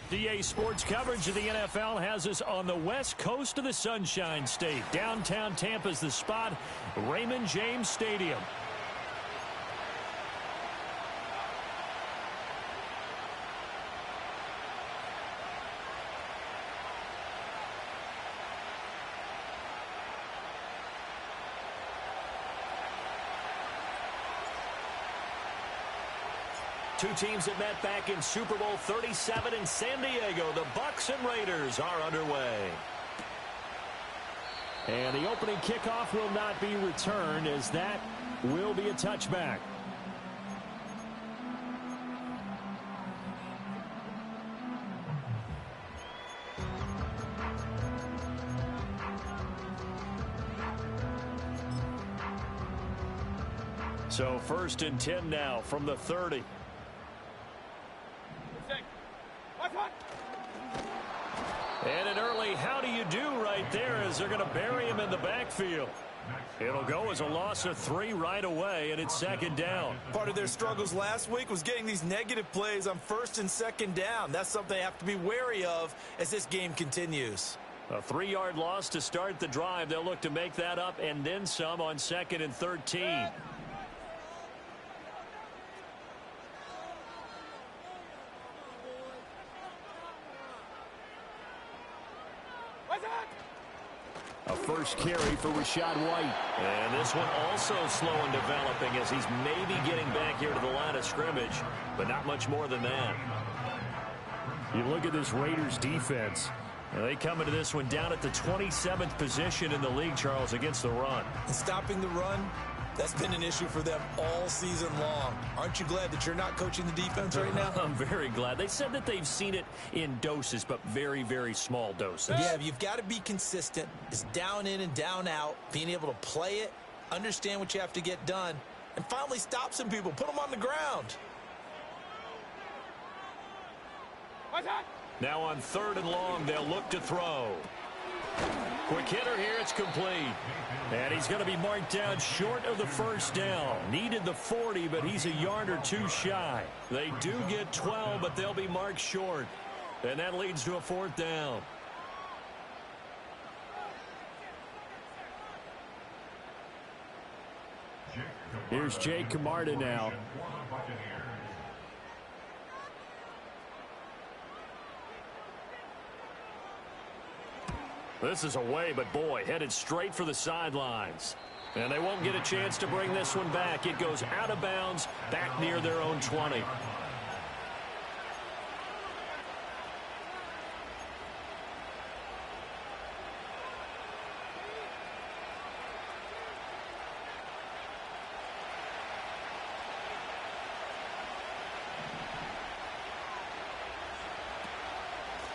DA Sports coverage of the NFL has us on the west coast of the Sunshine State. Downtown Tampa's the spot, Raymond James Stadium. Two teams that met back in Super Bowl 37 in San Diego. The Bucs and Raiders are underway. And the opening kickoff will not be returned, as that will be a touchback. So 1st and 10 now from the 30. And an early how do you do right there, as they're going to bury him in the backfield. It'll go as a loss of 3 right away, and it's 2nd down. Part of their struggles last week was getting these negative plays on 1st and 2nd down. That's something they have to be wary of as this game continues. A 3-yard loss to start the drive. They'll look to make that up and then some on 2nd and 13. A first carry for Rachaad White. And this one also slow in developing, as he's maybe getting back here to the line of scrimmage, but not much more than that. You look at this Raiders defense. They come into this one down at the 27th position in the league, Charles, against the run. And stopping the run, that's been an issue for them all season long. Aren't you glad that you're not coaching the defense right now? I'm very glad. They said that they've seen it in doses, but very, very small doses. Yeah, you've got to be consistent. It's down in and down out, being able to play it, understand what you have to get done, and finally stop some people, put them on the ground. Now on 3rd and long, they'll look to throw. Quick hitter here, it's complete. And he's going to be marked down short of the 1st down. Needed the 40, but he's a yard or 2 shy. They do get 12, but they'll be marked short. And that leads to a 4th down. Here's Jake Camarda now. This is away, but boy, headed straight for the sidelines. And they won't get a chance to bring this one back. It goes out of bounds, back near their own 20.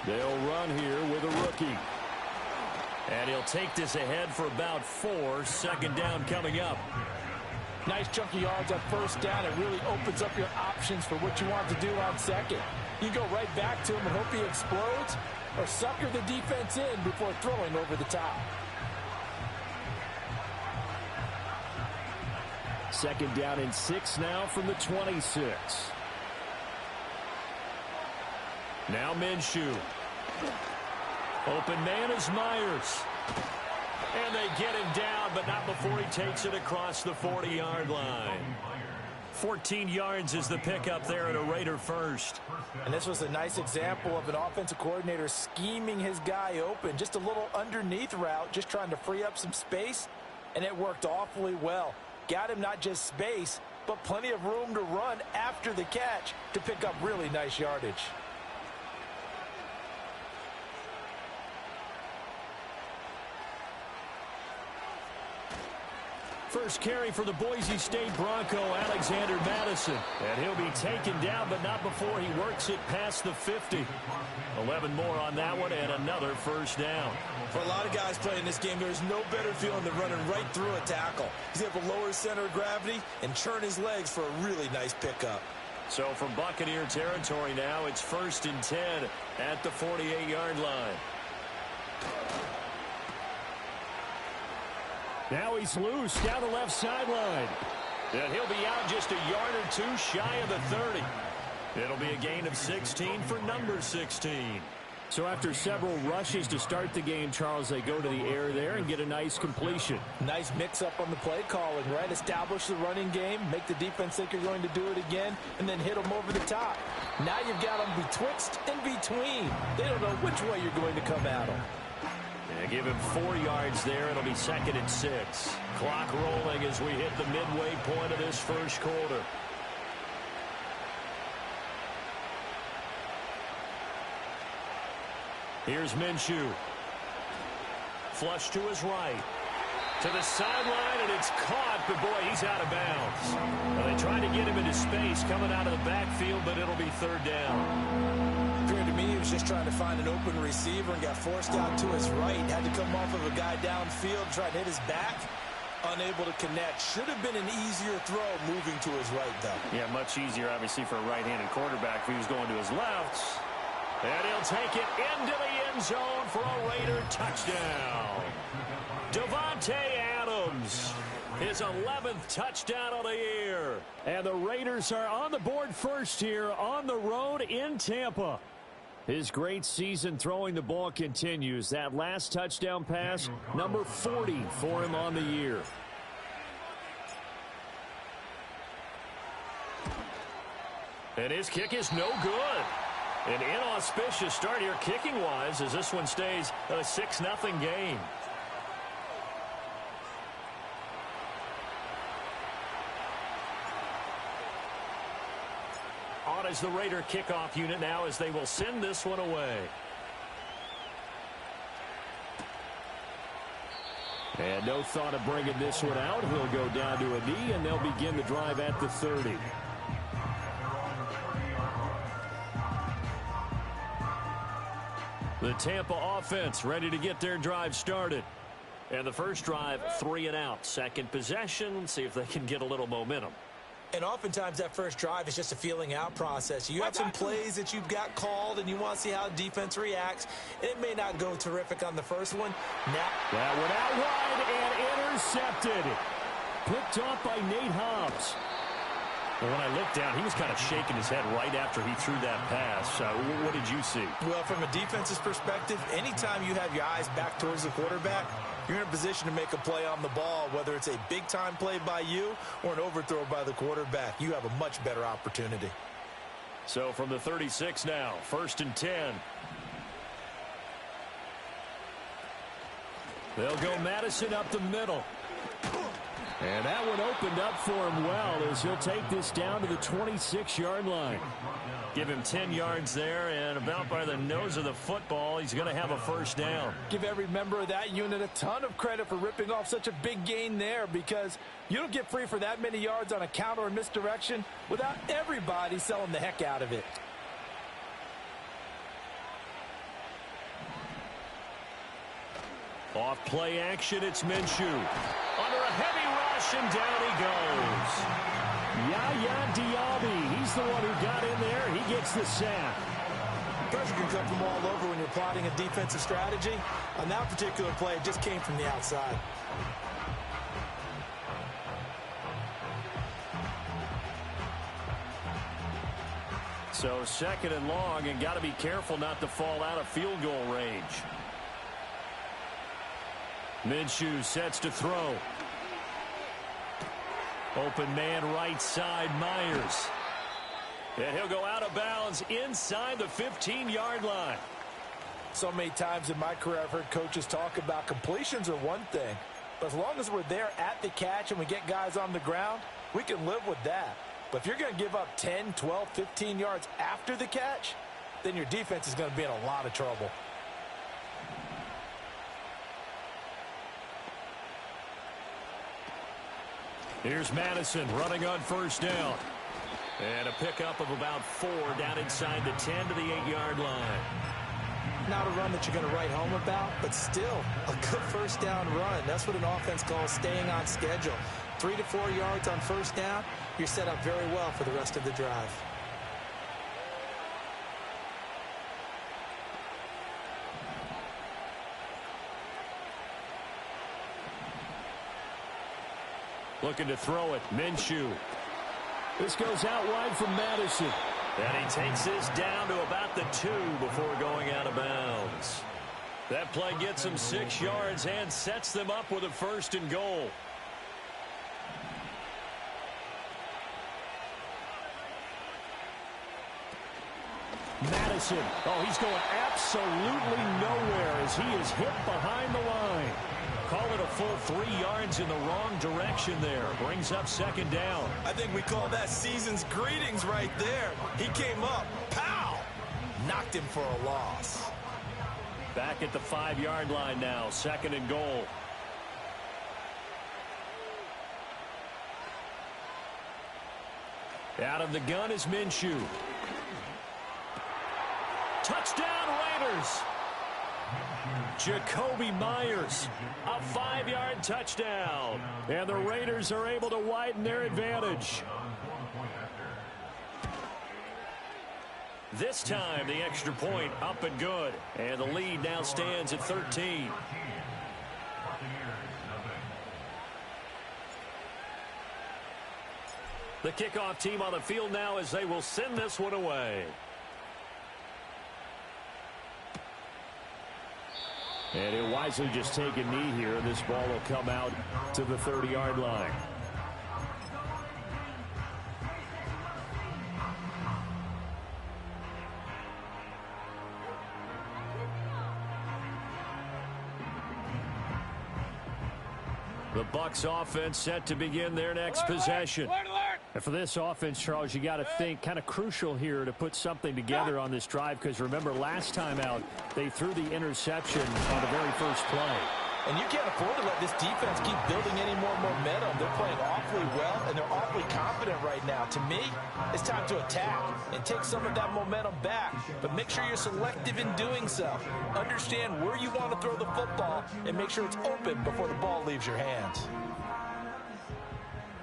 They'll run here with a rookie. And he'll take this ahead for about 4. 2nd down coming up. Nice chunky yards on 1st down. It really opens up your options for what you want to do on 2nd. You go right back to him and hope he explodes, or sucker the defense in before throwing over the top. 2nd down and 6 now from the 26. Now Minshew. Open man is Myers. And they get him down, but not before he takes it across the 40-yard line. 14 yards is the pickup there at a Raider first. And this was a nice example of an offensive coordinator scheming his guy open. Just a little underneath route, just trying to free up some space, and it worked awfully well. Got him not just space, but plenty of room to run after the catch to pick up really nice yardage. First carry for the Boise State Bronco, Alexander Madison. And he'll be taken down, but not before he works it past the 50. 11 more on that one, and another 1st down. For a lot of guys playing this game, there's no better feeling than running right through a tackle. He's able to lower his center of gravity and churn his legs for a really nice pickup. So from Buccaneer territory now, it's 1st and 10 at the 48-yard line. Now he's loose down the left sideline. And he'll be out just a yard or 2 shy of the 30. It'll be a gain of 16 for number 16. So after several rushes to start the game, Charles, they go to the air there and get a nice completion. Nice mix-up on the play calling, right? Establish the running game, make the defense think you're going to do it again, and then hit them over the top. Now you've got them betwixt and between. They don't know which way you're going to come at them. Yeah, give him 4 yards there. It'll be 2nd and 6. Clock rolling as we hit the midway point of this first quarter. Here's Minshew. Flush to his right. To the sideline, and it's caught, but boy, he's out of bounds. Well, they tried to get him into space coming out of the backfield, but it'll be 3rd down. Appeared to me he was just trying to find an open receiver and got forced out to his right. Had to come off of a guy downfield, try to hit his back. Unable to connect. Should have been an easier throw moving to his right, though. Yeah, much easier, obviously, for a right-handed quarterback if he was going to his left. And he'll take it into the end zone for a Raider touchdown. Davante Adams, his 11th touchdown of the year. And the Raiders are on the board first here on the road in Tampa. His great season throwing the ball continues. That last touchdown pass, number 40 for him on the year. And his kick is no good. An inauspicious start here kicking-wise as this one stays a 6-0 game. On is the Raider kickoff unit now as they will send this one away. And no thought of bringing this one out. He'll go down to a knee, and they'll begin the drive at the 30. The Tampa offense ready to get their drive started. And the first drive, 3 and out. Second possession, see if they can get a little momentum. And oftentimes that first drive is just a feeling out process. You have some plays that you've got called and you want to see how the defense reacts. It may not go terrific on the first one. Now that went out wide and intercepted. Picked off by Nate Hobbs. Well, when I looked down, he was kind of shaking his head right after he threw that pass. What did you see? Well, from a defense's perspective, anytime you have your eyes back towards the quarterback, you're in a position to make a play on the ball, whether it's a big-time play by you or an overthrow by the quarterback. You have a much better opportunity. So from the 36 now, 1st and 10. They'll go Madison up the middle. And that one opened up for him well as he'll take this down to the 26-yard line. Give him 10 yards there, and about by the nose of the football, he's going to have a first down. Give every member of that unit a ton of credit for ripping off such a big gain there, because you don't get free for that many yards on a counter or misdirection without everybody selling the heck out of it. Off play action, it's Minshew. Under a heavy rush, and down he goes. Yaya Diaby, he's the one who got in there. He gets the sack. Pressure can come from all over when you're plotting a defensive strategy. On that particular play, it just came from the outside. So 2nd and long, and got to be careful not to fall out of field goal range. Minshew sets to throw. Open man right side, Myers. And he'll go out of bounds inside the 15-yard line. So many times in my career I've heard coaches talk about completions are one thing, but as long as we're there at the catch and we get guys on the ground, we can live with that. But if you're going to give up 10, 12, 15 yards after the catch, then your defense is going to be in a lot of trouble. Here's Madison running on 1st down. And a pickup of about 4 down inside the 10 to the 8-yard line. Not a run that you're going to write home about, but still a good 1st down run. That's what an offense calls staying on schedule. 3 to 4 yards on 1st down, you're set up very well for the rest of the drive. Looking to throw it, Minshew. This goes out wide from Madison. And he takes this down to about the 2 before going out of bounds. That play gets him 6 yards and sets them up with a 1st and goal. Madison. Oh, he's going absolutely nowhere as he is hit behind the line. Call it a full 3 yards in the wrong direction there. Brings up 2nd down. I think we call that season's greetings right there. He came up, pow! Knocked him for a loss. Back at the 5-yard line now, 2nd and goal. Out of the gun is Minshew. Touchdown Raiders. Jacoby Myers, a 5-yard touchdown. And the Raiders are able to widen their advantage. This time, the extra point up and good. And the lead now stands at 13. The kickoff team on the field now as they will send this one away. And he'll wisely just take a knee here. This ball will come out to the 30-yard line. The Bucs offense set to begin their next possession. And for this offense, Charles, you got to think kind of crucial here to put something together on this drive, because remember last time out they threw the interception on the very first play. And you can't afford to let this defense keep building any more momentum. They're playing awfully well, and they're awfully confident right now. To me, it's time to attack and take some of that momentum back. But make sure you're selective in doing so. Understand where you want to throw the football and make sure it's open before the ball leaves your hands.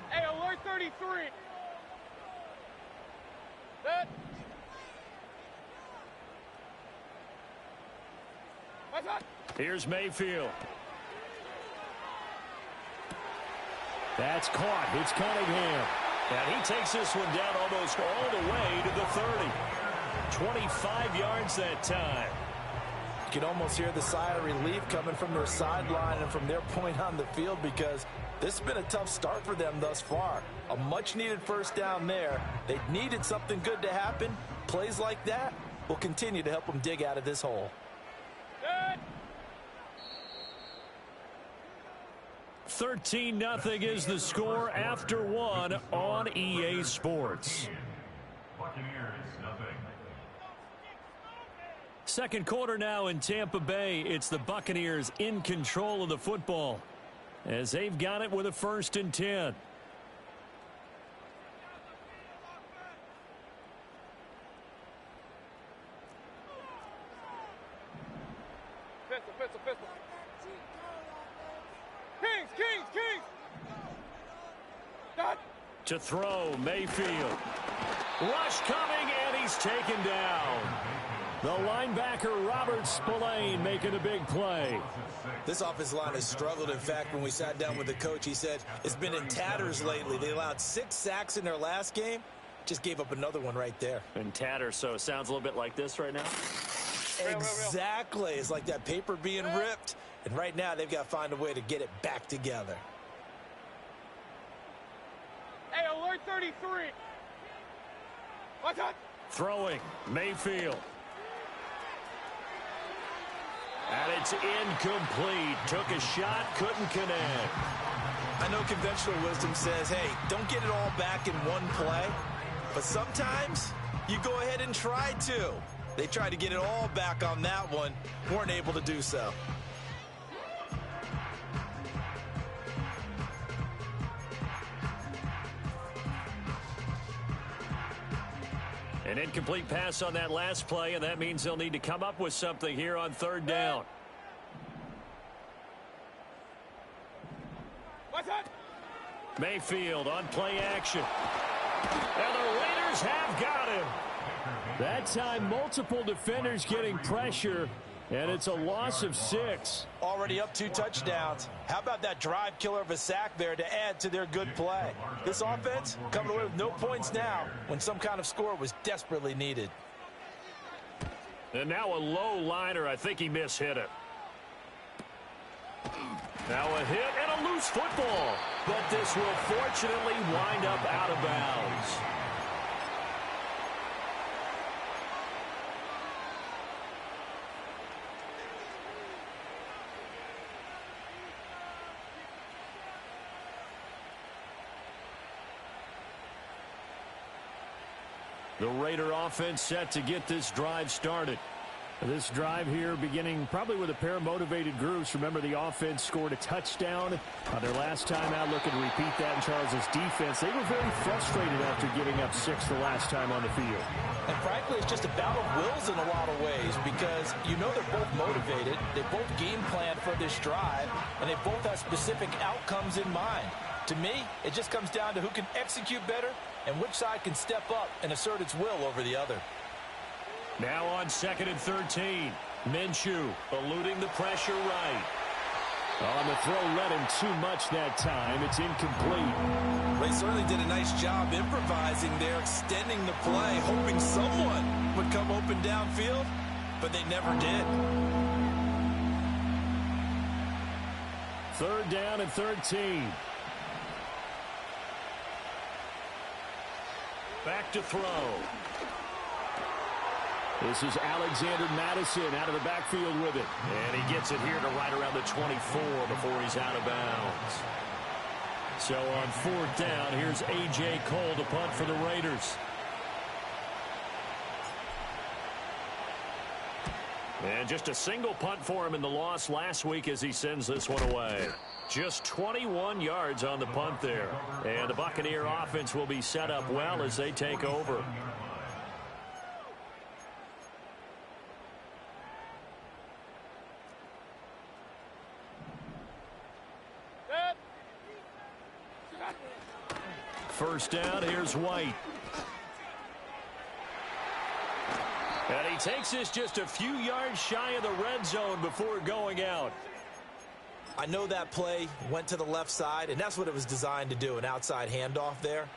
Hey, alert 33. Set. What's up? Here's Mayfield. That's caught. It's Cunningham. And he takes this one down almost all the way to the 30. 25 yards that time. You can almost hear the sigh of relief coming from their sideline and from their point on the field, because this has been a tough start for them thus far. A much-needed 1st down there. They needed something good to happen. Plays like that will continue to help them dig out of this hole. Good. 13-0 is the score after 1 on EA Sports. Second quarter now in Tampa Bay. It's the Buccaneers in control of the football as they've got it with a 1st and 10. Pistol. Kings. Dot. To throw, Mayfield. Rush coming, and he's taken down. The linebacker, Robert Spillane, making a big play. This offensive line has struggled. In fact, when we sat down with the coach, he said it's been in tatters lately. They allowed 6 sacks in their last game. Just gave up another one right there. In tatters, so it sounds a little bit like this right now. Exactly. It's like that paper being ripped. And right now, they've got to find a way to get it back together. Hey, alert 33. What's up? Throwing, Mayfield. And it's incomplete. Took a shot, couldn't connect. I know conventional wisdom says, hey, don't get it all back in one play. But sometimes you go ahead and try to. They tried to get it all back on that one. Weren't able to do so. An incomplete pass on that last play, and that means they'll need to come up with something here on 3rd down. What's up? Mayfield on play action. And the Raiders have got him. That time, multiple defenders getting pressure, And it's a loss of 6. Already up 2 touchdowns. How about that drive killer of a sack there to add to their good play? This offense coming away with no points now when some kind of score was desperately needed. And now a low liner. I think he mishit it. Now a hit and a loose football. But this will fortunately wind up out of bounds. The Raider offense set to get this drive started. This drive here beginning probably with a pair of motivated groups. Remember, the offense scored a touchdown on their last time out, looking to repeat that in Charles' defense. They were very frustrated after giving up 6 the last time on the field. And frankly, it's just a battle of wills in a lot of ways because you know they're both motivated. They both game plan for this drive, and they both have specific outcomes in mind. To me, it just comes down to who can execute better and which side can step up and assert its will over the other. Now on 2nd and 13. Minshew eluding the pressure right. On the throw, led him too much that time. It's incomplete. They certainly did a nice job improvising there, extending the play, hoping someone would come open downfield, but they never did. 3rd down and 13. Back to throw. This is Alexander Madison out of the backfield with it. And he gets it here to right around the 24 before he's out of bounds. So on 4th down, here's A.J. Cole to punt for the Raiders. And just a single punt for him in the loss last week as he sends this one away. Just 21 yards on the punt there. And the Buccaneer offense will be set up well as they take over. First down, here's White. And he takes this just a few yards shy of the red zone before going out. I know that play went to the left side, and that's what it was designed to do, an outside handoff there.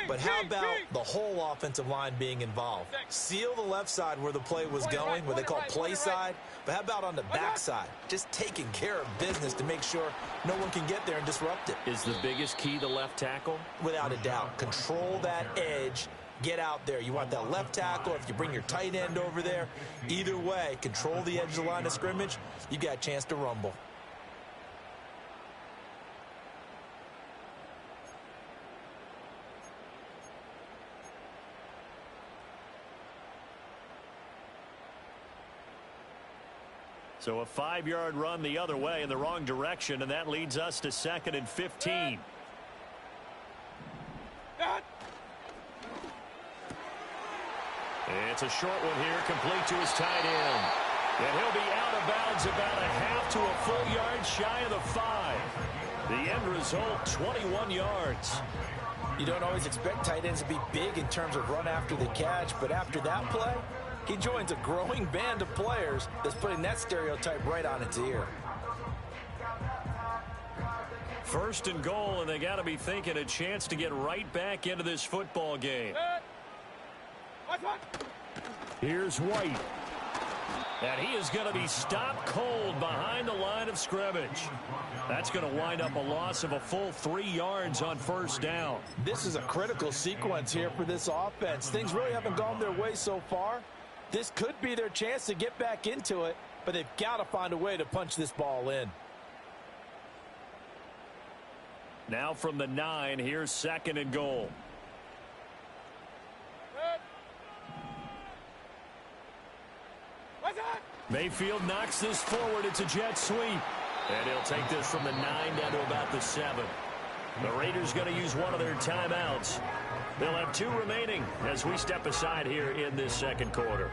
But how about the whole offensive line being involved? Seal the left side where the play was going, what they call play side. But how about on the back side? Just taking care of business to make sure no one can get there and disrupt it. Is the biggest key the left tackle? Without a doubt. Control that edge. Get out there. You want that left tackle. If you bring your tight end over there, either way, control the edge of the line of scrimmage, you got a chance to rumble. So a 5-yard run the other way in the wrong direction, and that leads us to 2nd and 15. It's a short one here, complete to his tight end. And he'll be out of bounds about a half to a full yard shy of the 5. The end result, 21 yards. You don't always expect tight ends to be big in terms of run after the catch, but after that play, he joins a growing band of players that's putting that stereotype right on its ear. 1st and goal, and they got to be thinking a chance to get right back into this football game. Here's White. And he is going to be stopped cold behind the line of scrimmage. That's going to wind up a loss of a full 3 yards on 1st down. This is a critical sequence here for this offense. Things really haven't gone their way so far. This could be their chance to get back into it, but they've got to find a way to punch this ball in. Now from the 9, here's 2nd and goal. Mayfield knocks this forward. It's a jet sweep. And he'll take this from the 9 down to about the 7. The Raiders going to use one of their timeouts. They'll have 2 remaining as we step aside here in this 2nd quarter.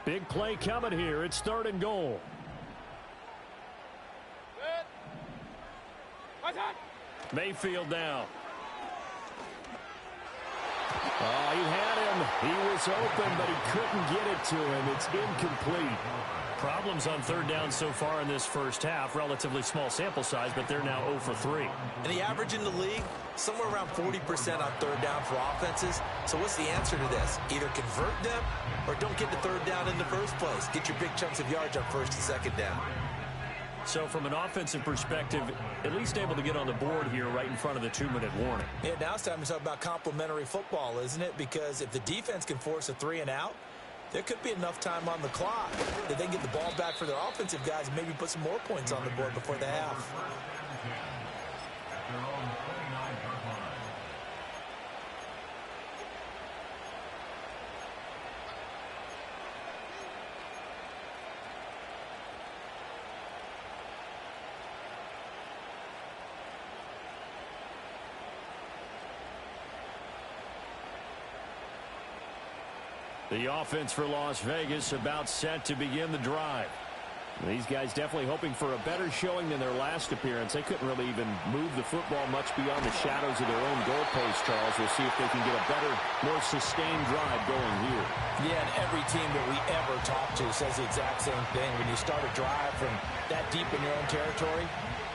Big play coming here. It's 3rd and goal. Mayfield now. Oh, he had him. He was open, but he couldn't get it to him. It's incomplete. Problems on third down so far in this first half. Relatively small sample size, but they're now 0 for 3. And the average in the league, somewhere around 40% on third down for offenses. So what's the answer to this? Either convert them or don't get the third down in the first place. Get your big chunks of yards on first and second down. So from an offensive perspective, at least able to get on the board here right in front of the 2-minute warning. Yeah, now it's time to talk about complementary football, isn't it? Because if the defense can force a 3 and out, there could be enough time on the clock that they can get the ball back for their offensive guys and maybe put some more points on the board before the half. The offense for Las Vegas about set to begin the drive. These guys definitely hoping for a better showing than their last appearance. They couldn't really even move the football much beyond the shadows of their own goalpost, Charles. We'll see if they can get a better, more sustained drive going here. Yeah, and every team that we ever talk to says the exact same thing. When you start a drive from that deep in your own territory,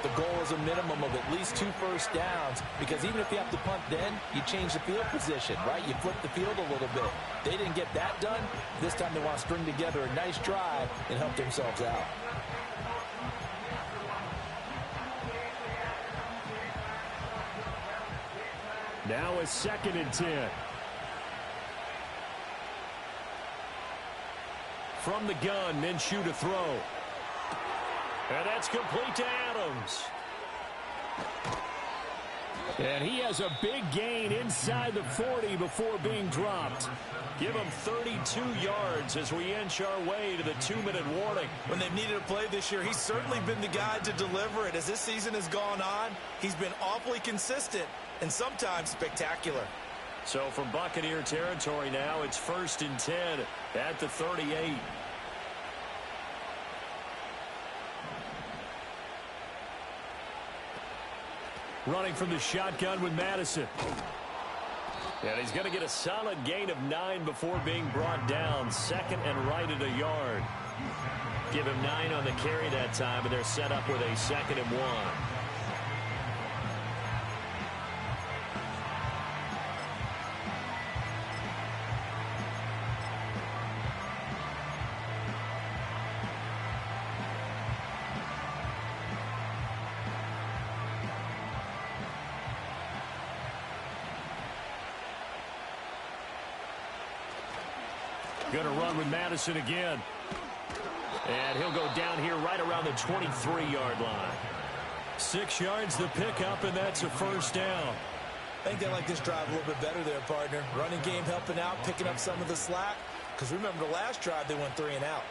the goal is a minimum of at least 2 first downs, because even if you have to punt then, you change the field position, right? You flip the field a little bit. They didn't get that done. This time they want to string together a nice drive and help themselves out. Now a 2nd and 10. From the gun, Minshew to throw. And that's complete to Adams. And he has a big gain inside the 40 before being dropped. Give him 32 yards as we inch our way to the 2-minute warning. When they've needed a play this year, he's certainly been the guy to deliver it. As this season has gone on, he's been awfully consistent and sometimes spectacular. So from Buccaneer territory now, it's 1st and 10 at the 38. Running from the shotgun with Madison. And he's going to get a solid gain of 9 before being brought down. 2nd and right at a yard. Give him 9 on the carry that time, and they're set up with a 2nd and 1. Going to run with Madison again. And he'll go down here right around the 23-yard line. 6 yards the pickup, and that's a first down. I think they like this drive a little bit better there, partner. Running game helping out, picking up some of the slack. Because remember, the last drive they went 3 and out.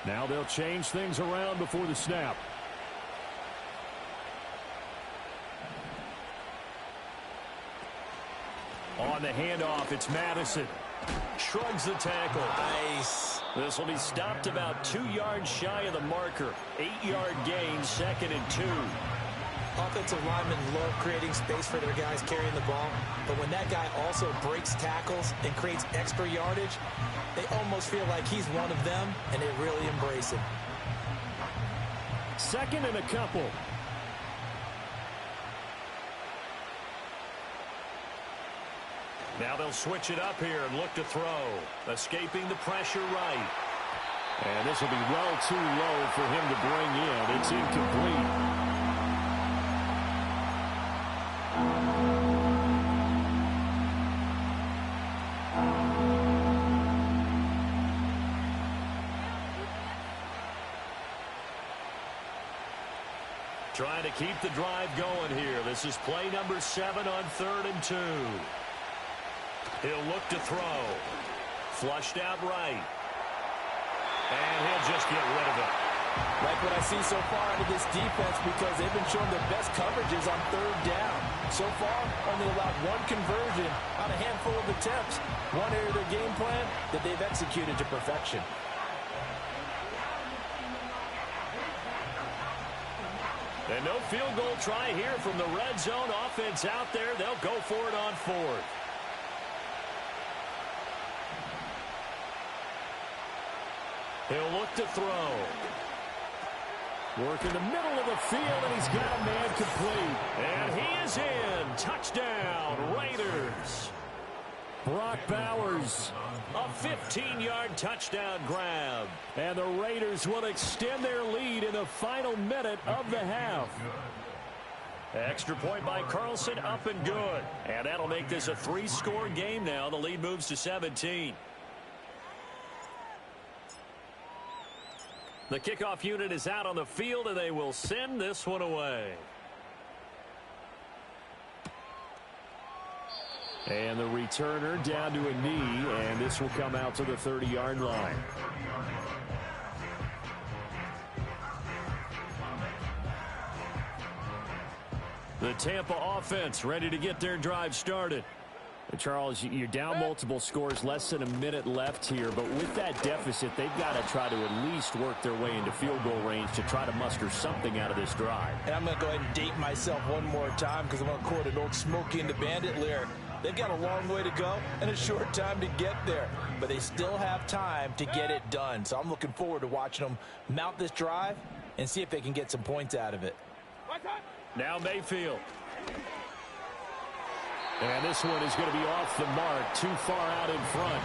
Now they'll change things around before the snap. On the handoff, it's Madison. Shrugs the tackle. Nice. This will be stopped about 2 yards shy of the marker. 8-yard gain, 2nd and 2. Offensive linemen love creating space for their guys carrying the ball. But when that guy also breaks tackles and creates extra yardage, they almost feel like he's one of them, and they really embrace him. 2nd and a couple. Now they'll switch it up here and look to throw. Escaping the pressure right. And this will be well too low for him to bring in. It's incomplete. Trying to keep the drive going here. This is play number 7 on 3rd and 2. He'll look to throw. Flushed out right. And he'll just get rid of it. Like what I see so far out of this defense, because they've been showing their best coverages on 3rd down. So far, only allowed one conversion on a handful of attempts. One area of their game plan that they've executed to perfection. And no field goal try here from the red zone. Offense out there. They'll go for it on fourth. He'll look to throw. Work in the middle of the field, and he's got a man complete. And he is in. Touchdown, Raiders. Brock Bowers, a 15-yard touchdown grab. And the Raiders will extend their lead in the final minute of the half. Extra point by Carlson, up and good. And that'll make this a 3-score game now. The lead moves to 17. The kickoff unit is out on the field, and they will send this one away. And the returner down to a knee, and this will come out to the 30-yard line. The Tampa offense ready to get their drive started. Charles, you're down multiple scores, less than a minute left here, but with that deficit, they've got to try to at least work their way into field goal range to try to muster something out of this drive. And I'm going to go ahead and date myself one more time because I'm going to quote an old Smokey and the Bandit lyric. They've got a long way to go and a short time to get there, but they still have time to get it done. So I'm looking forward to watching them mount this drive and see if they can get some points out of it. Now Mayfield. And this one is going to be off the mark, too far out in front.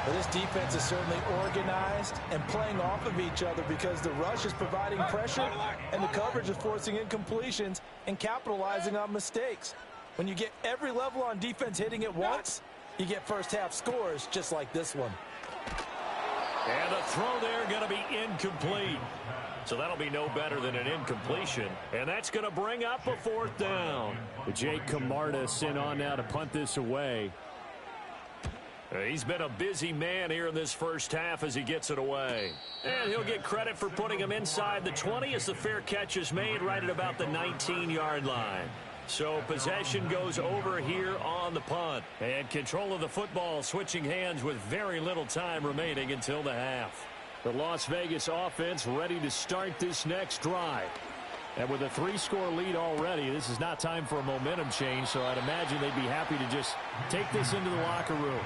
Well, this defense is certainly organized and playing off of each other because the rush is providing pressure and the coverage is forcing incompletions and capitalizing on mistakes. When you get every level on defense hitting at once, you get first half scores just like this one. And the throw there going to be incomplete. So that'll be no better than an incompletion. And that's going to bring up a fourth down. Jake Camarda sent on now to punt this away. He's been a busy man here in this first half as he gets it away. And he'll get credit for putting him inside the 20 as the fair catch is made right at about the 19-yard line. So possession goes over here on the punt. And control of the football switching hands with very little time remaining until the half. The Las Vegas offense ready to start this next drive. And with a 3-score lead already, this is not time for a momentum change, so I'd imagine they'd be happy to just take this into the locker room.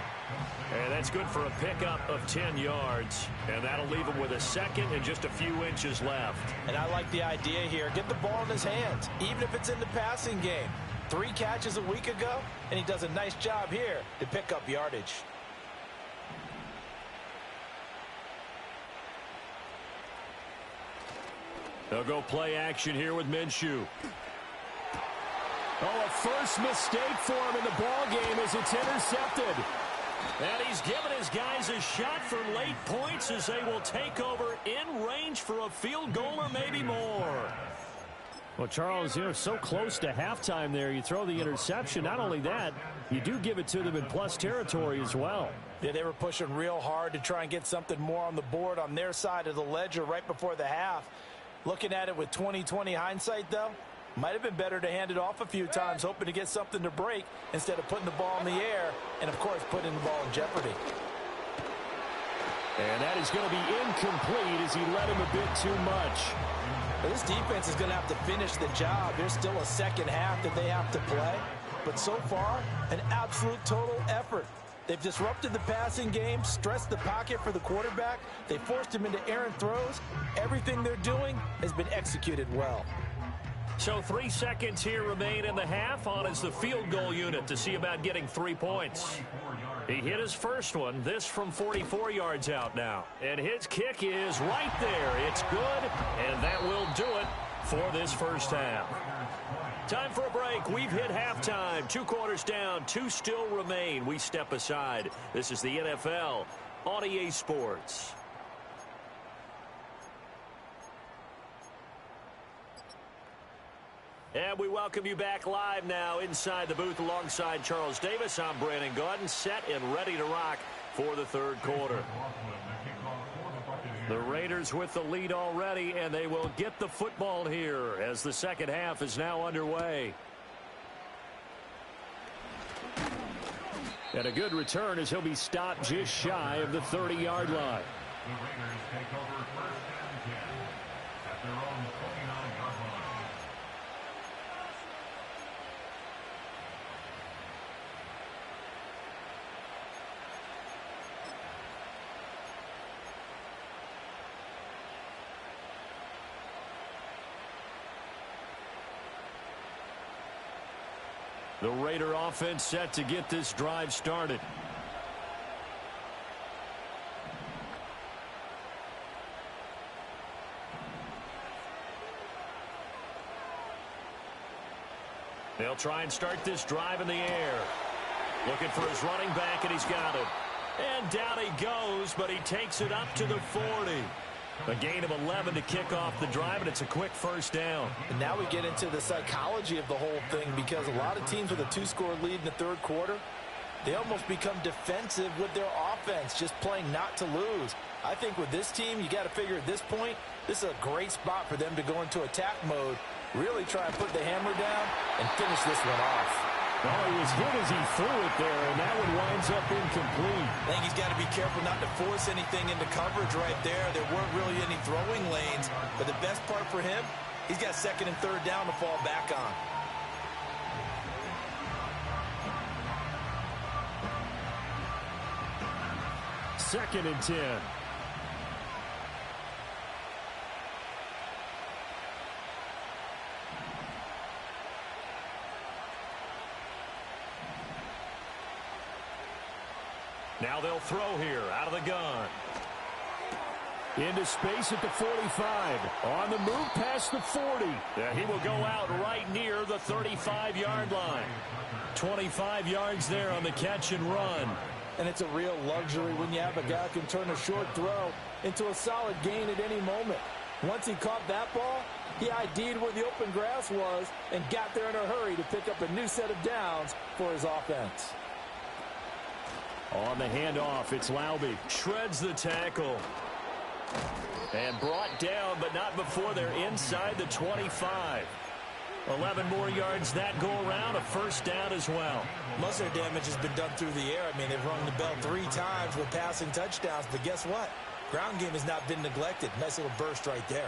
And that's good for a pickup of 10 yards. And that'll leave him with a second and just a few inches left. And I like the idea here. Get the ball in his hands, even if it's in the passing game. 3 catches a week ago, and he does a nice job here to pick up yardage. They'll go play action here with Minshew. Oh, a first mistake for him in the ball game as it's intercepted. And he's given his guys a shot for late points as they will take over in range for a field goal or maybe more. Well, Charles, you're so close to halftime there. You throw the interception. Not only that, you do give it to them in plus territory as well. Yeah, they were pushing real hard to try and get something more on the board on their side of the ledger right before the half. Looking at it with 20/20 hindsight, though, might have been better to hand it off a few times, hoping to get something to break instead of putting the ball in the air and, of course, putting the ball in jeopardy. And that is going to be incomplete as he led him a bit too much. But this defense is going to have to finish the job. There's still a second half that they have to play. But so far, an absolute total effort. They've disrupted the passing game, stressed the pocket for the quarterback. They forced him into errant throws. Everything they're doing has been executed well. So 3 seconds here remain in the half. On is the field goal unit to see about getting 3 points. He hit his first one, this from 44 yards out now. And his kick is right there. It's good, and that will do it for this first half. Time for a break. We've hit halftime. 2 quarters down, 2 still remain. We step aside. This is the NFL on EA Sports. And we welcome you back live now inside the booth alongside Charles Davis. I'm Brandon Gaudin, set and ready to rock for the third quarter. The Raiders with the lead already, and they will get the football here as the second half is now underway. And a good return as he'll be stopped just shy of the 30-yard line. The Raiders take over 1st and 10 at their own 29-yard line. The Raider offense set to get this drive started. They'll try and start this drive in the air. Looking for his running back, and he's got it. And down he goes, but he takes it up to the 40. A gain of 11 to kick off the drive, and it's a quick first down. And now we get into the psychology of the whole thing, because a lot of teams with a 2-score lead in the third quarter, they almost become defensive with their offense, just playing not to lose. I think with this team, you got to figure at this point, this is a great spot for them to go into attack mode, really try and put the hammer down and finish this one off. Well, he was hit as he threw it there, and that one winds up incomplete. I think he's got to be careful not to force anything into coverage right there. There weren't really any throwing lanes, but the best part for him, he's got 2nd and 3rd down to fall back on. Second and 10. Now they'll throw here out of the gun. Into space at the 45. On the move past the 40. Yeah, he will go out right near the 35-yard line. 25 yards there on the catch and run. And it's a real luxury when you have a guy who can turn a short throw into a solid gain at any moment. Once he caught that ball, he ID'd where the open grass was and got there in a hurry to pick up a new set of downs for his offense. On the handoff, it's Laube. Shreds the tackle. And brought down, but not before they're inside the 25. 11 more yards that go around, a first down as well. Most of their damage has been done through the air. I mean, they've rung the bell 3 times with passing touchdowns, but guess what? Ground game has not been neglected. Nice little burst right there.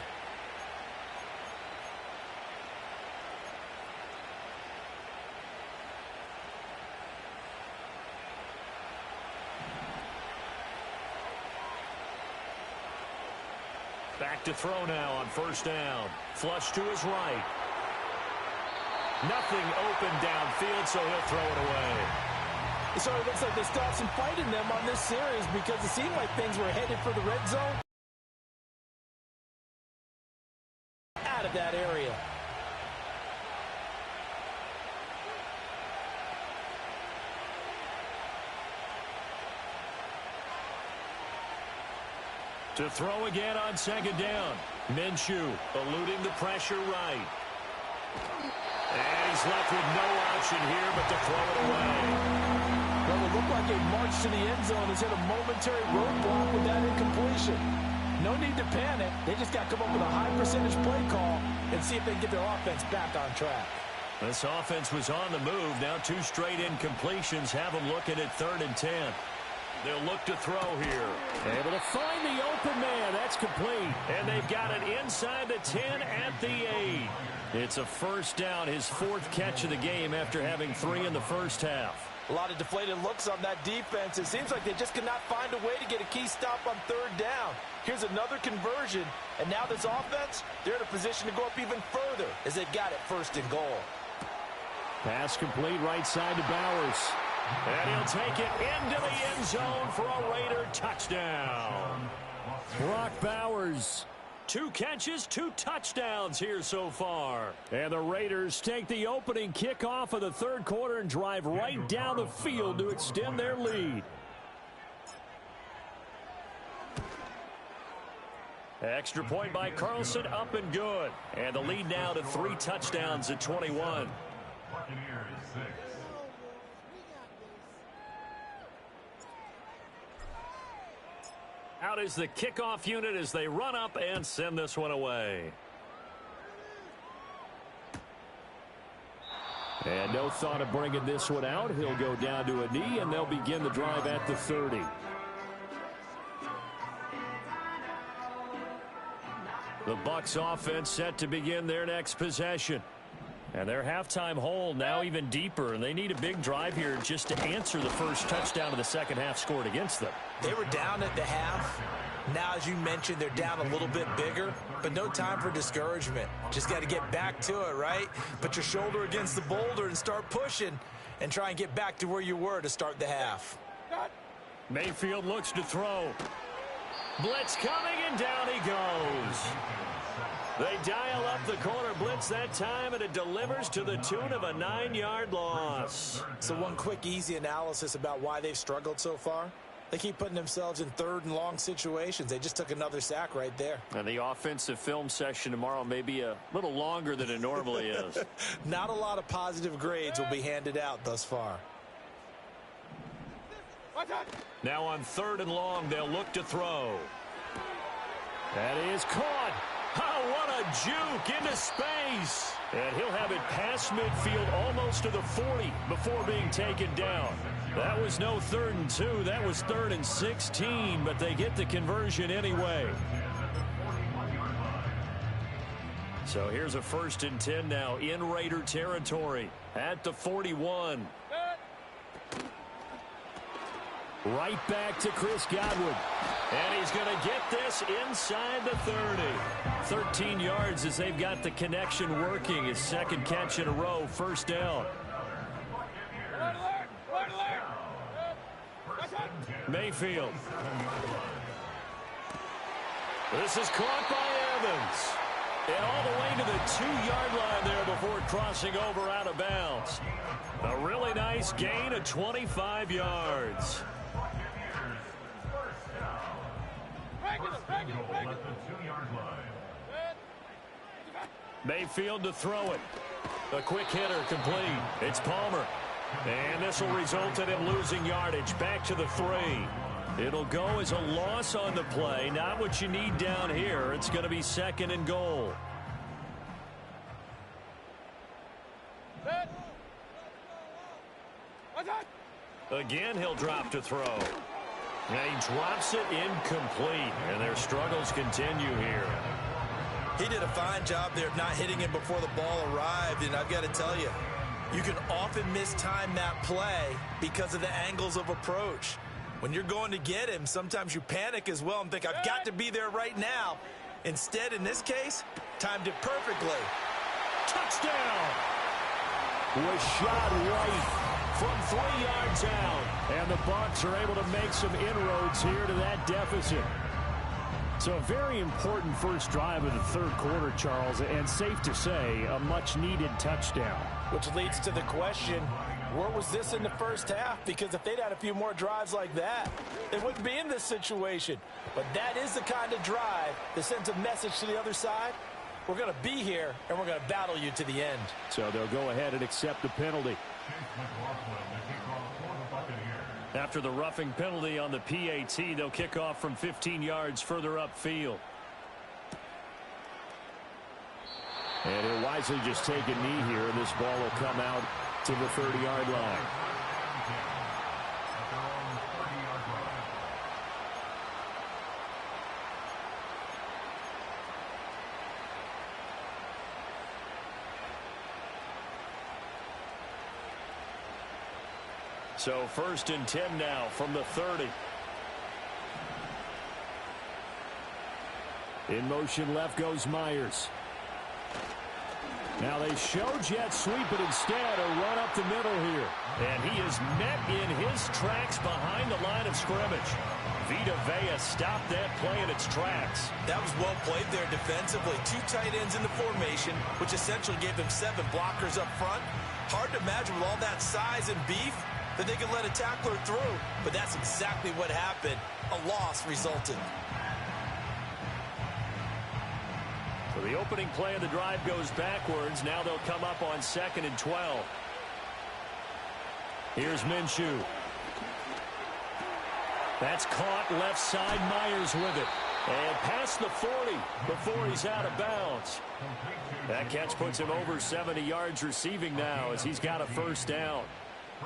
Back to throw now on first down. Flush to his right. Nothing open downfield, so he'll throw it away. It sort of looks like they still have some fight in them on this series, because it seemed like things were headed for the red zone. Out of that area. To throw again on second down. Minshew eluding the pressure right. And he's left with no option here but to throw it away. Well, it looked like a march to the end zone has hit a momentary roadblock with that incompletion. No need to panic. They just got to come up with a high percentage play call and see if they can get their offense back on track. This offense was on the move. Now 2 straight incompletions have them looking at 3rd and 10. They'll look to throw here. Able to find the open man. That's complete. And they've got it inside the 10 at the 8. It's a first down, his 4th catch of the game after having 3 in the first half. A lot of deflated looks on that defense. It seems like they just cannot find a way to get a key stop on 3rd down. Here's another conversion, and now this offense, they're in a position to go up even further as they've got it 1st and goal. Pass complete right side to Bowers. And he'll take it into the end zone for a Raider touchdown. Brock Bowers. 2 catches, 2 touchdowns here so far. And the Raiders take the opening kickoff of the 3rd quarter and drive right down the field to extend their lead. Extra point by Carlson, up and good. And the lead now to 3 touchdowns at 21. Buccaneers 6. Out is the kickoff unit as they run up and send this one away. And no thought of bringing this one out. He'll go down to a knee, and they'll begin the drive at the 30. The Bucs offense set to begin their next possession. And their halftime hole now even deeper, and they need a big drive here just to answer the first touchdown of the second half scored against them. They were down at the half. Now, as you mentioned, they're down a little bit bigger, but no time for discouragement. Just got to get back to it, right? Put your shoulder against the boulder and start pushing and try and get back to where you were to start the half. Mayfield looks to throw. Blitz coming, and down he goes. They dial up the corner blitz that time, and it delivers to the tune of a 9-yard loss. So one quick, easy analysis about why they've struggled so far. They keep putting themselves in third and long situations. They just took another sack right there. And the offensive film session tomorrow may be a little longer than it normally is. Not a lot of positive grades will be handed out thus far. Now on 3rd and long, they'll look to throw. That is caught. Oh, what a juke into space. And he'll have it past midfield almost to the 40 before being taken down. That was no 3rd and 2. That was 3rd and 16, but they get the conversion anyway. So here's a 1st and 10 now in Raider territory at the 41. Right back to Chris Godwin. And he's going to get this inside the 30. 13 yards as they've got the connection working. His second catch in a row, 1st down. Mayfield. This is caught by Evans. And all the way to the 2-yard line there before crossing over out of bounds. A really nice gain of 25 yards. Mayfield to throw it. A quick hitter complete. It's Palmer. And this will result in him losing yardage back to the 3. It'll go as a loss on the play. Not what you need down here. It's going to be 2nd and goal. Again, he'll drop to throw. And he drops it incomplete. And their struggles continue here. He did a fine job there of not hitting him before the ball arrived. And I've got to tell you, you can often mistime that play because of the angles of approach. When you're going to get him, sometimes you panic as well and think, I've got to be there right now. Instead, in this case, timed it perfectly. Touchdown! Rashad White from 3 yards out. And the Bucs are able to make some inroads here to that deficit. So a very important first drive of the 3rd quarter, Charles, and safe to say, a much-needed touchdown. Which leads to the question, where was this in the first half? Because if they'd had a few more drives like that, they wouldn't be in this situation. But that is the kind of drive that sends a message to the other side. We're going to be here, and we're going to battle you to the end. So they'll go ahead and accept the penalty. After the roughing penalty on the PAT, they'll kick off from 15 yards further upfield. And he'll wisely just take a knee here, and this ball will come out to the 30-yard line. So 1st and 10 now from the 30. In motion left goes Myers. Now they show jet sweep, but instead a run up the middle here. And he is met in his tracks behind the line of scrimmage. Vita Vea stopped that play in its tracks. That was well played there defensively. 2 tight ends in the formation, which essentially gave him 7 blockers up front. Hard to imagine with all that size and beef that they could let a tackler through, but that's exactly what happened. A loss resulted. So the opening play of the drive goes backwards. Now they'll come up on 2nd and 12. Here's Minshew. That's caught left side. Myers with it. And past the 40 before he's out of bounds. That catch puts him over 70 yards receiving now as he's got a first down.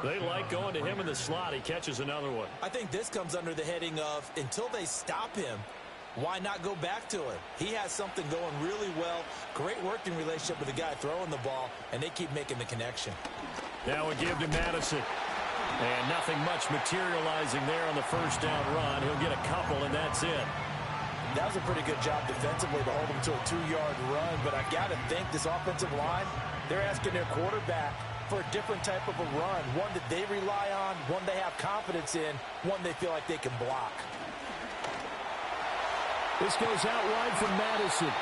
They like going to him in the slot. He catches another one. I think this comes under the heading of until they stop him, why not go back to it? He has something going really well. Great working relationship with the guy throwing the ball, and they keep making the connection. Now a give to Madison. And nothing much materializing there on the first down run. He'll get a couple, and that's it. That was a pretty good job defensively to hold him to a 2-yard run, but I got to think this offensive line, they're asking their quarterback for a different type of a run, one that they rely on, one they have confidence in, one they feel like they can block. This goes out wide from Madison.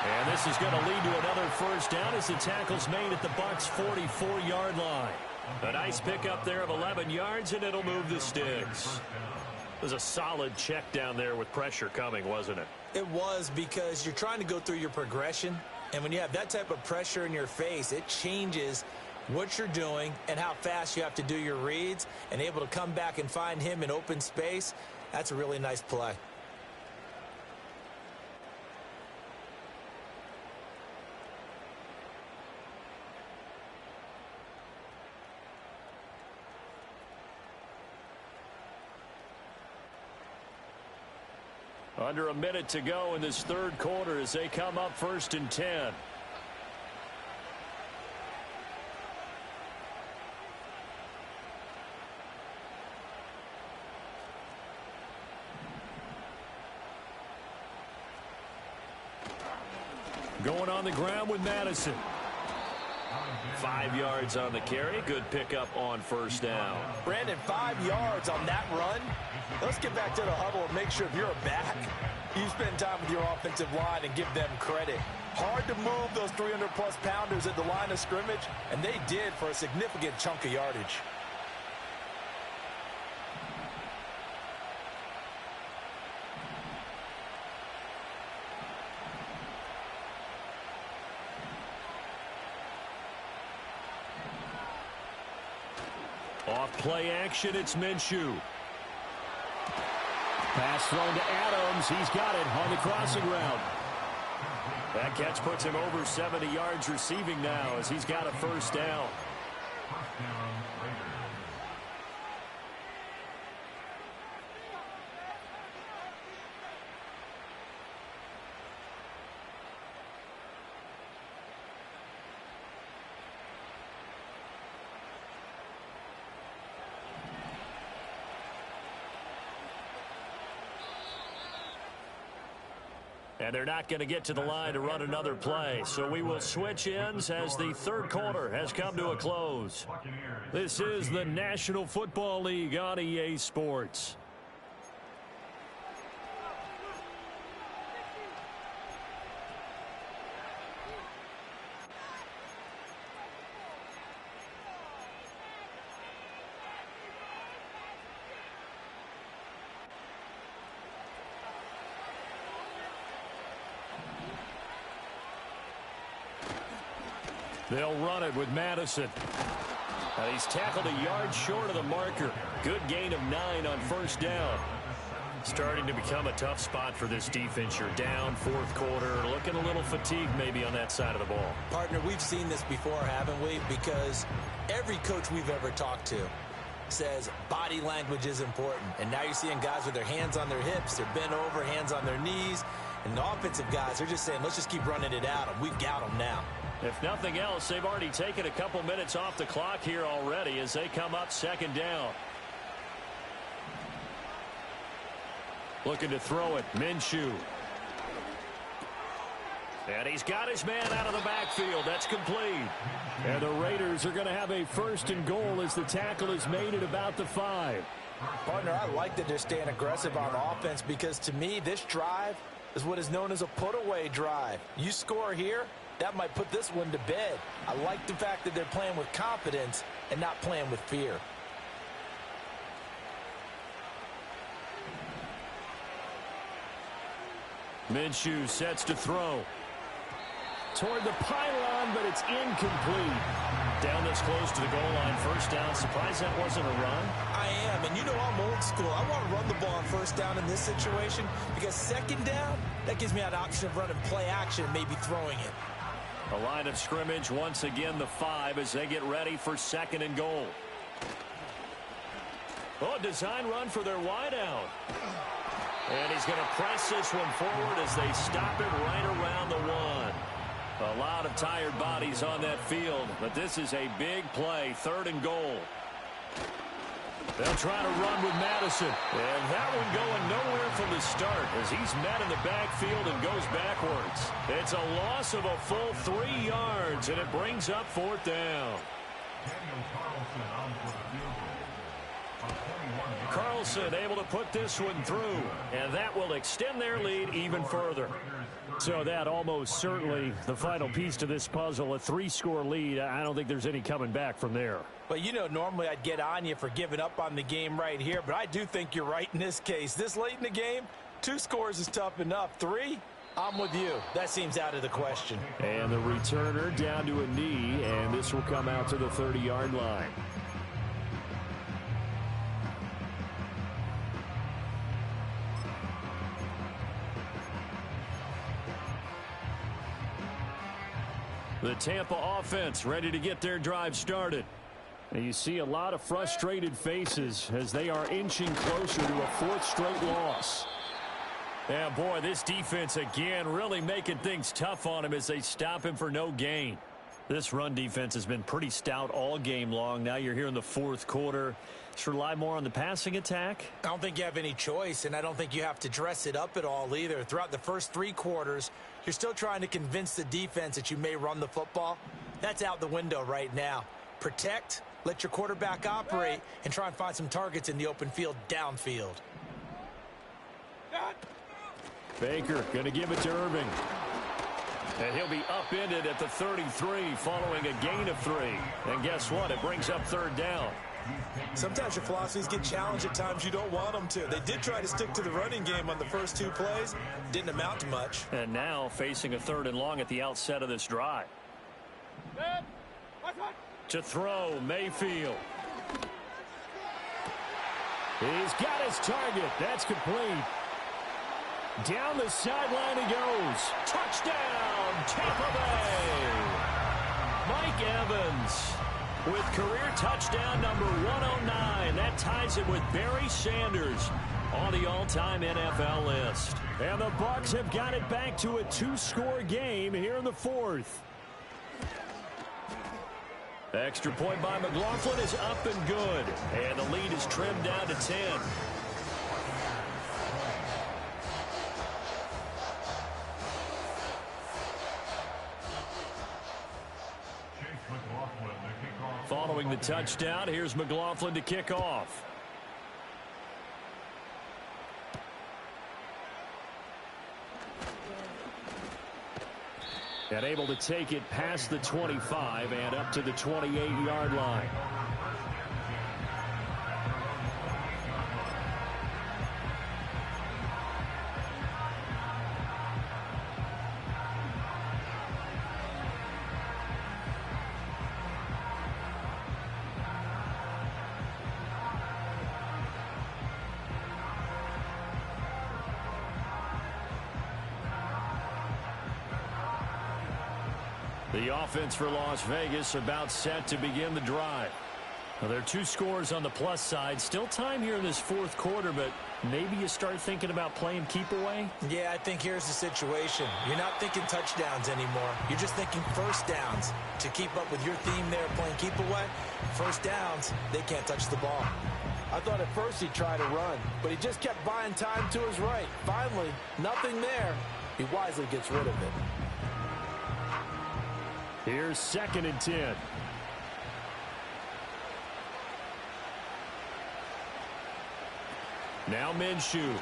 And this is going to lead to another first down as the tackle's made at the Bucs' 44-yard line. A nice pickup there of 11 yards, and it'll move the sticks. It was a solid check down there with pressure coming, wasn't it? It was, because you're trying to go through your progression, and when you have that type of pressure in your face, it changes what you're doing and how fast you have to do your reads, and able to come back and find him in open space. That's a really nice play. Under a minute to go in this third quarter as they come up 1st and 10. Going on the ground with Madison. 5 yards on the carry. Good pickup on first down. Brandon, 5 yards on that run. Let's get back to the huddle and make sure if you're a back, you spend time with your offensive line and give them credit. Hard to move those 300-plus pounders at the line of scrimmage, and they did for a significant chunk of yardage. Off play action, it's Minshew. Pass thrown to Adams. He's got it on the crossing route. That catch puts him over 70 yards receiving now as he's got a first down. First down, Raiders. And they're not going to get to the line to run another play. So we will switch ends as the third quarter has come to a close. This is the National Football League on EA Sports. They'll run it with Madison. He's tackled a yard short of the marker. Good gain of 9 on first down. Starting to become a tough spot for this defense. You're down fourth quarter, looking a little fatigued maybe on that side of the ball. Partner, we've seen this before, haven't we? Because every coach we've ever talked to says body language is important. And now you're seeing guys with their hands on their hips, they're bent over, hands on their knees. And the offensive guys are just saying, let's just keep running it out. And we've got them now. If nothing else, they've already taken a couple minutes off the clock here already as they come up second down. Looking to throw it, Minshew. And he's got his man out of the backfield. That's complete. And the Raiders are going to have a first and goal as the tackle is made at about the 5. Partner, I like that they're staying aggressive on offense because to me, this drive is what is known as a put-away drive. You score here, that might put this one to bed. I like the fact that they're playing with confidence and not playing with fear. Minshew sets to throw. Toward the pylon, but it's incomplete. Down this close to the goal line, first down. Surprised that wasn't a run? I am, and you know I'm old school. I want to run the ball on first down in this situation because second down, that gives me an option of running play action and maybe throwing it. A line of scrimmage, once again the 5 as they get ready for second and goal. Oh, design run for their wideout. And he's going to press this one forward as they stop it right around the 1. A lot of tired bodies on that field, but this is a big play, third and goal. They'll try to run with Madison. And that one going nowhere from the start as he's met in the backfield and goes backwards. It's a loss of a full 3 yards, and it brings up fourth down. Carlson able to put this one through, and that will extend their lead even further. So that almost certainly the final piece to this puzzle, a 3-score lead. I don't think there's any coming back from there. But, you know, normally I'd get on you for giving up on the game right here, but I do think you're right in this case. This late in the game, 2 scores is tough enough. 3, I'm with you. That seems out of the question. And the returner down to a knee, and this will come out to the 30-yard line. The Tampa offense ready to get their drive started. And you see a lot of frustrated faces as they are inching closer to a 4th straight loss. Yeah, boy, this defense again really making things tough on him as they stop him for no gain. This run defense has been pretty stout all game long. Now you're here in the 4th quarter. Just rely more on the passing attack. I don't think you have any choice, and I don't think you have to dress it up at all either. Throughout the first 3 quarters, you're still trying to convince the defense that you may run the football. That's out the window right now. Protect, let your quarterback operate, and try and find some targets in the open field downfield. Baker going to give it to Irving. And he'll be upended at the 33 following a gain of 3. And guess what? It brings up third down. Sometimes your philosophies get challenged at times you don't want them to. They did try to stick to the running game on the first 2 plays. Didn't amount to much. And now facing a 3rd and long at the outset of this drive. To throw, Mayfield. He's got his target. That's complete. Down the sideline he goes. Touchdown, Tampa Bay. Mike Evans with career touchdown number 109. That ties him with Barry Sanders on the all-time NFL list. And the Bucs have got it back to a 2-score game here in the 4th. Extra point by McLaughlin is up and good. And the lead is trimmed down to 10. Following the touchdown, here's McLaughlin to kick off. And able to take it past the 25 and up to the 28-yard line. The offense for Las Vegas about set to begin the drive. Well, there are 2 scores on the plus side. Still time here in this 4th quarter, but maybe you start thinking about playing keep away? Yeah, I think here's the situation. You're not thinking touchdowns anymore. You're just thinking first downs. To keep up with your theme there, playing keep away, first downs, they can't touch the ball. I thought at first he'd try to run, but he just kept buying time to his right. Finally, nothing there. He wisely gets rid of it. Here's 2nd and 10. Now Minshew.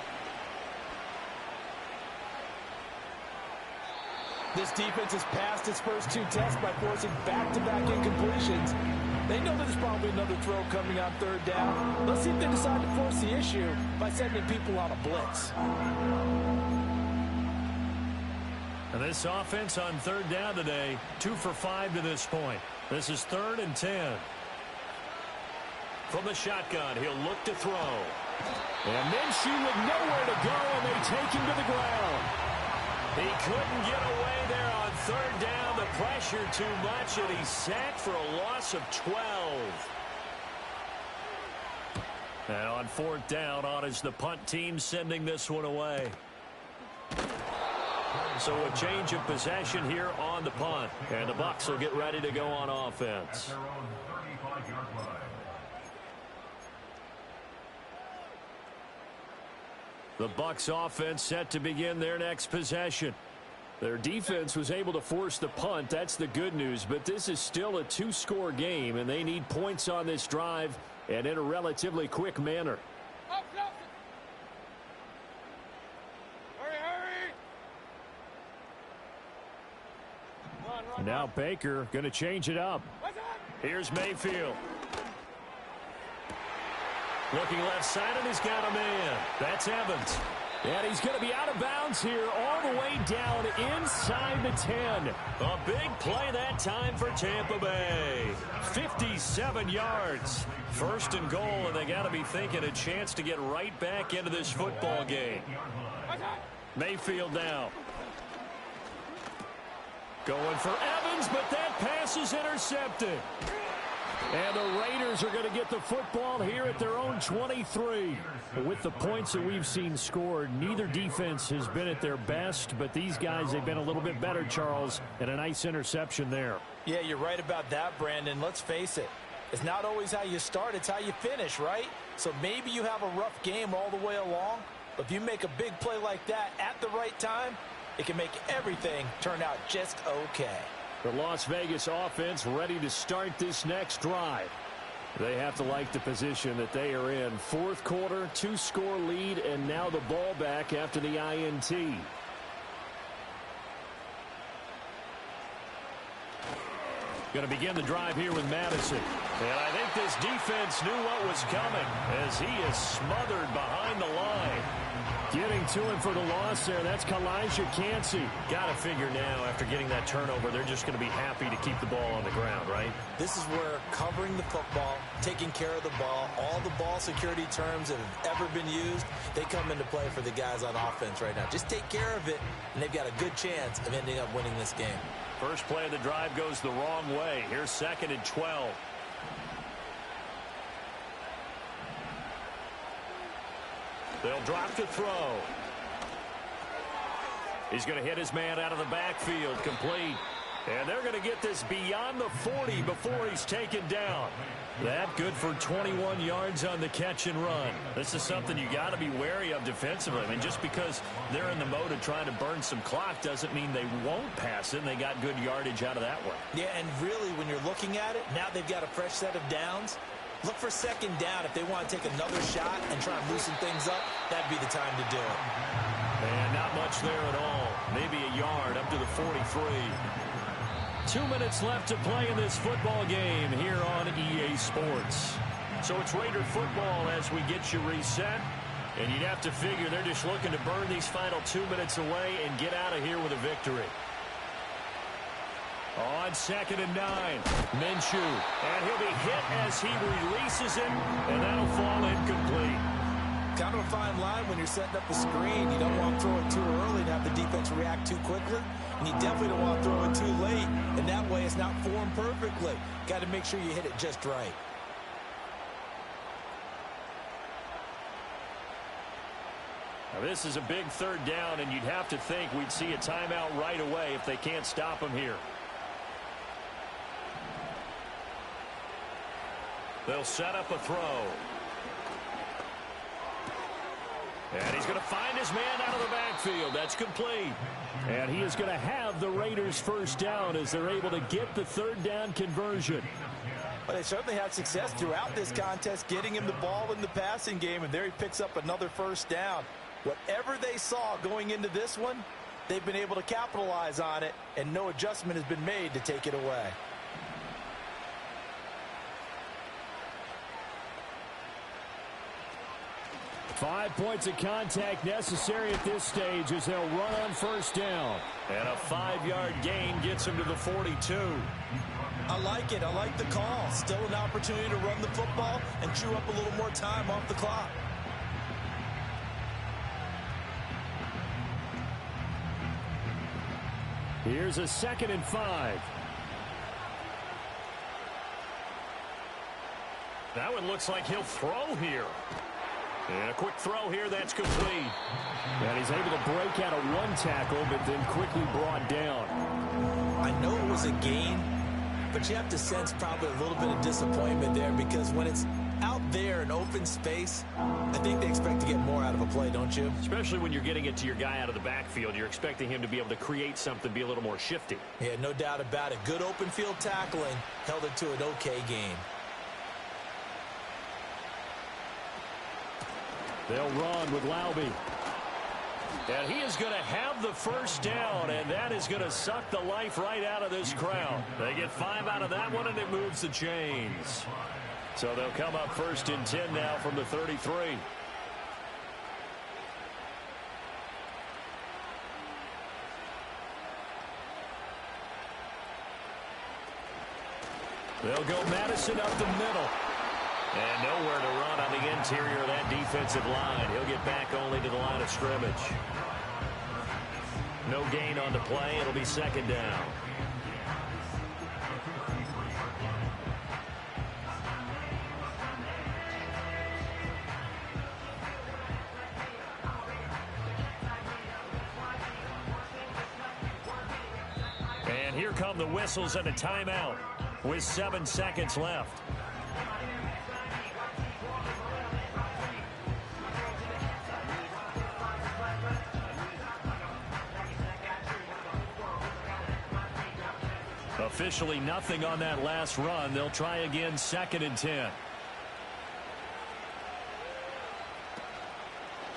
This defense has passed its first 2 tests by forcing back-to-back incompletions. They know there's probably another throw coming on 3rd down. Let's see if they decide to force the issue by sending people on a blitz. And this offense on third down today, 2 for 5 to this point. This is 3rd and 10. From the shotgun, he'll look to throw. And Minshew with nowhere to go, and they take him to the ground. He couldn't get away there on third down. The pressure too much, and he's sacked for a loss of 12. And on 4th down, on is the punt team sending this one away. So a change of possession here on the punt. And the Bucs will get ready to go on offense. The Bucs offense set to begin their next possession. Their defense was able to force the punt. That's the good news. But this is still a 2-score game, and they need points on this drive and in a relatively quick manner. Now Baker going to change it up. Here's Mayfield. Looking left side, and he's got a man. That's Evans. And he's going to be out of bounds here all the way down inside the 10. A big play that time for Tampa Bay. 57 yards. 1st and goal, and they got to be thinking a chance to get right back into this football game. Mayfield now. Going for Evans, but that pass is intercepted. And the Raiders are going to get the football here at their own 23. With the points that we've seen scored, neither defense has been at their best, but these guys, they've been a little bit better, Charles, and a nice interception there. Yeah, you're right about that, Brandon. Let's face it. It's not always how you start, it's how you finish, right? So maybe you have a rough game all the way along, but if you make a big play like that at the right time, it can make everything turn out just okay. The Las Vegas offense ready to start this next drive. They have to like the position that they are in. 4th quarter, 2-score lead, and now the ball back after the INT. Going to begin the drive here with Madison. And I think this defense knew what was coming as he is smothered behind the line. Getting to him for the loss there. That's Kalijah Cansey. Got to figure now, after getting that turnover, they're just going to be happy to keep the ball on the ground, right? This is where covering the football, taking care of the ball, all the ball security terms that have ever been used, they come into play for the guys on offense right now. Just take care of it, and they've got a good chance of ending up winning this game. First play of the drive goes the wrong way. Here's 2nd and 12. They'll drop to throw. He's going to hit his man out of the backfield, complete. And they're going to get this beyond the 40 before he's taken down. That good for 21 yards on the catch and run. This is something you got to be wary of defensively. I mean, just because they're in the mode of trying to burn some clock doesn't mean they won't pass it, and they got good yardage out of that one. Yeah, and really, when you're looking at it, now they've got a fresh set of downs. Look for 2nd down. If they want to take another shot and try and loosen things up, that'd be the time to do it. And not much there at all. Maybe a yard up to the 43. 2 minutes left to play in this football game here on EA Sports. So it's Raider football as we get you reset. And you'd have to figure they're just looking to burn these final 2 minutes away and get out of here with a victory. On 2nd and 9, Minshew. And he'll be hit as he releases it, and that'll fall incomplete. Kind of a fine line when you're setting up a screen. You don't want to throw it too early and have the defense react too quickly. And you definitely don't want to throw it too late. And that way it's not formed perfectly. Got to make sure you hit it just right. Now this is a big 3rd down, and you'd have to think we'd see a timeout right away if they can't stop him here. They'll set up a throw. And he's going to find his man out of the backfield. That's complete. And he is going to have the Raiders 1st down as they're able to get the 3rd down conversion. Well, they certainly had success throughout this contest, getting him the ball in the passing game, and there he picks up another 1st down. Whatever they saw going into this one, they've been able to capitalize on it, and no adjustment has been made to take it away. 5 points of contact necessary at this stage as they'll run on first down. And a 5-yard gain gets him to the 42. I like it. I like the call. Still an opportunity to run the football and chew up a little more time off the clock. Here's a 2nd and 5. That one looks like he'll throw here. And a quick throw here, that's complete. And he's able to break out of one tackle, but then quickly brought down. I know it was a gain, but you have to sense probably a little bit of disappointment there because when it's out there in open space, I think they expect to get more out of a play, don't you? Especially when you're getting it to your guy out of the backfield. You're expecting him to be able to create something, be a little more shifty. Yeah, no doubt about it. Good open field tackling held it to an okay gain. They'll run with Laube. And he is going to have the first down, and that is going to suck the life right out of this crowd. They get 5 out of that one, and it moves the chains. So they'll come up 1st and 10 now from the 33. They'll go Madison up the middle. And nowhere to run on the interior of that defensive line. He'll get back only to the line of scrimmage. No gain on the play. It'll be 2nd down. And here come the whistles and a timeout with 7 seconds left. Officially nothing on that last run. They'll try again 2nd and 10.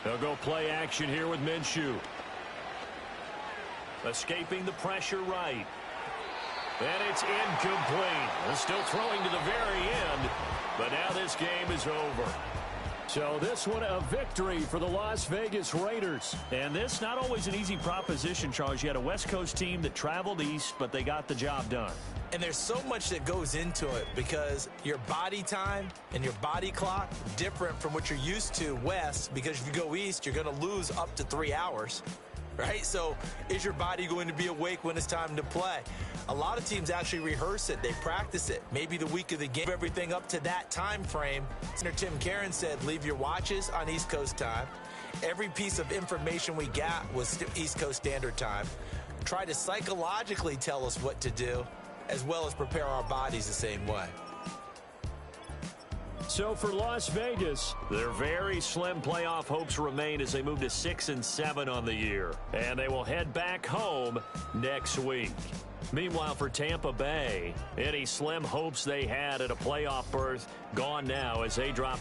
They'll go play action here with Minshew. Escaping the pressure right. And it's incomplete. They're still throwing to the very end, but now this game is over. So this one a victory for the Las Vegas Raiders. And this not always an easy proposition, Charles. You had a West Coast team that traveled east, but they got the job done. And there's so much that goes into it because your body time and your body clock different from what you're used to west, because if you go east, you're going to lose up to 3 hours, right? So is your body going to be awake when it's time to play? A lot of teams actually rehearse it. They practice it. Maybe the week of the game, everything up to that time frame. Senator Tim Karen said, leave your watches on East Coast time. Every piece of information we got was East Coast Standard Time. Try to psychologically tell us what to do, as well as prepare our bodies the same way. So for Las Vegas, their very slim playoff hopes remain as they move to 6 and 7 on the year. And they will head back home next week. Meanwhile, for Tampa Bay, any slim hopes they had at a playoff berth gone now as they drop